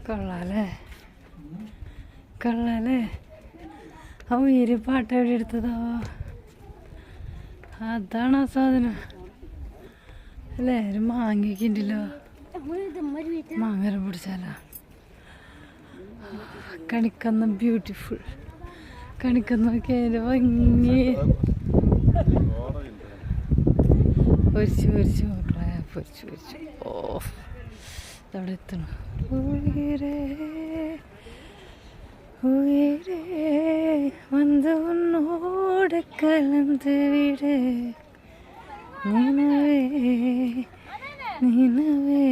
കൊള്ളാല്ലേ കൊള്ളാല്ലേ. ആ ഉയര് പാട്ട് എവിടെ എടുത്തതോ? അതാണ് ആ സാധനം അല്ലേ? ഒരു മാങ്ങയൊക്കെ ഉണ്ടല്ലോ. മാങ്ങ പിടിച്ചാലോ? കണിക്കുന്ന ബ്യൂട്ടിഫുൾ. കണിക്കുന്നൊക്കെ ഭംഗി. പൊരിച്ചു പൊരിച്ചു മക്കളെ, പൊരിച്ചു പൊരിച്ചു. ഓ അവിടെ എത്തണം. ഉയരെ ഉയരെ വന്ന് ഉന്നോട് കലർന്ന് വിട് നിനവേ നിനവേ.